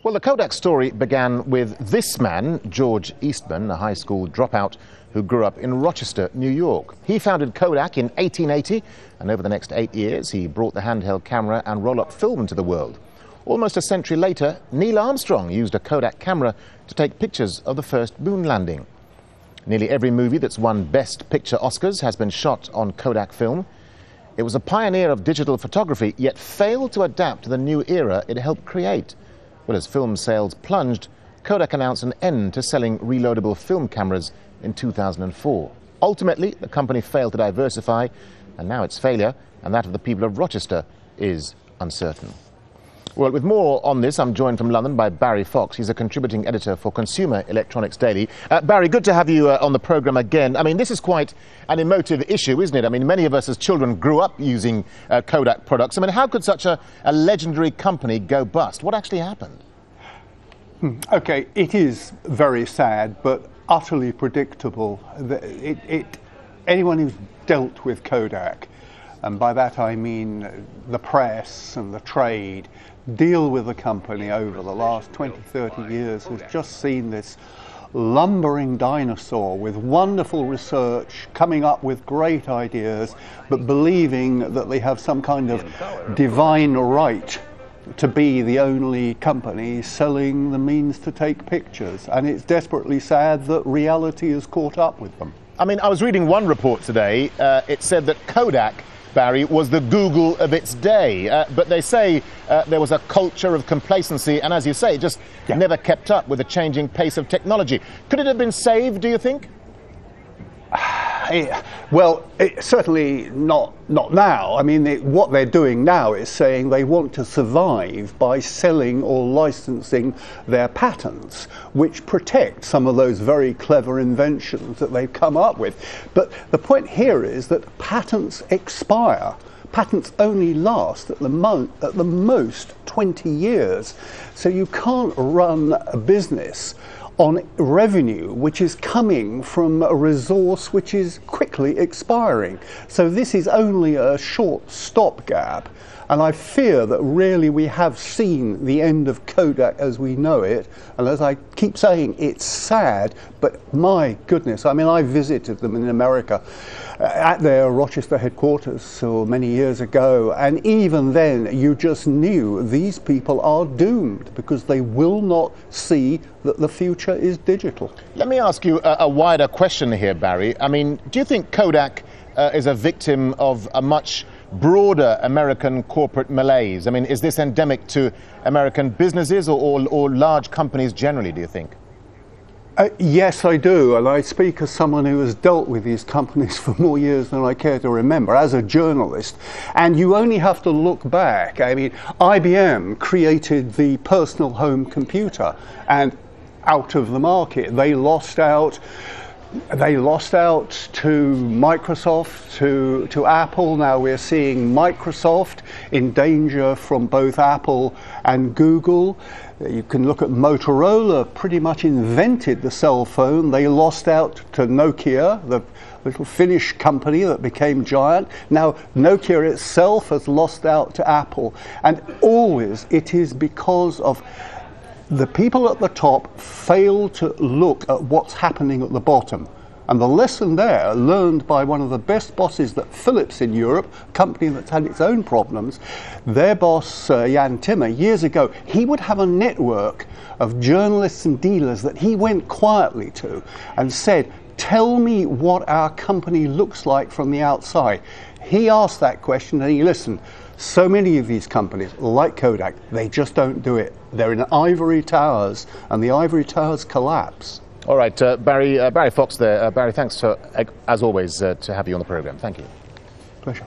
Well, the Kodak story began with this man, George EASTMAN, a high school dropout who grew up in Rochester, New York. He founded Kodak in 1880, and over the next 8 years, he brought the handheld camera and roll-up film into the world. Almost a century later, Neil Armstrong used a Kodak camera to take pictures of the first moon landing. Nearly every movie that's won Best Picture Oscars has been shot on Kodak film. It was a pioneer of digital photography, yet failed to adapt to the new era it helped create. Well, as film sales plunged, Kodak announced an end to selling reloadable film cameras in 2004. Ultimately, the company failed to diversify, and now its failure, and that of the people of Rochester, is uncertain. Well, with more on this, I'm joined from London by Barry Fox. He's a contributing editor for Consumer Electronics Daily. Barry, good to have you on the programme again. I mean, this is quite an emotive issue, isn't it? I mean, many of us as children grew up using Kodak products. I mean, how could such a legendary company go bust? What actually happened? OK, it is very sad, but utterly predictable. Anyone who's dealt with Kodak, and by that I mean the press and the trade, deal with the company over the last 20, 30 years, has just seen this lumbering dinosaur with wonderful research, coming up with great ideas, but believing that they have some kind of divine right to be the only company selling the means to take pictures. And it's desperately sad that reality has caught up with them. I mean, I was reading one report today. It said that Kodak, Barry, was the Google of its day. But they say there was a culture of complacency and, as you say, just never kept up with the changing pace of technology. Could it have been saved, do you think? Well, certainly not now. I mean, what they're doing now is saying they want to survive by selling or licensing their patents, which protect some of those very clever inventions that they've come up with. But the point here is that patents expire. Patents only last at the most 20 years. So you can't run a business on revenue which is coming from a resource which is quickly expiring. So this is only a short stopgap, and I fear that really we have seen the end of Kodak as we know it. And as I keep saying, it's sad, but my goodness, I mean, I visited them in America at their Rochester headquarters so many years ago, and even then you just knew these people are doomed because they will not see that the future is digital. Let me ask you a wider question here, Barry. I mean, do you think Kodak is a victim of a much broader American corporate malaise? I mean, is this endemic to American businesses or large companies generally, do you think? Yes, I do, and I speak as someone who has dealt with these companies for more years than I care to remember, as a journalist. And you only have to look back. I mean, IBM created the personal home computer, and out of the market, they lost out to Microsoft, to Apple. Now we're seeing Microsoft in danger from both Apple and Google. You can look at Motorola, pretty much invented the cell phone. They lost out to Nokia, the little Finnish company that became giant. Now Nokia itself has lost out to Apple. And always it is because of the people at the top fail to look at what's happening at the bottom. And the lesson there, learned by one of the best bosses that Philips in Europe, a company that's had its own problems, their boss, Jan Timmer, years ago, he would have a network of journalists and dealers that he went quietly to and said, tell me what our company looks like from the outside. He asked that question and he listened. So many of these companies, like Kodak, they just don't do it. They're in ivory towers, and the ivory towers collapse. All right, Barry Fox there. Barry, thanks, as always, to have you on the programme. Thank you. Pleasure.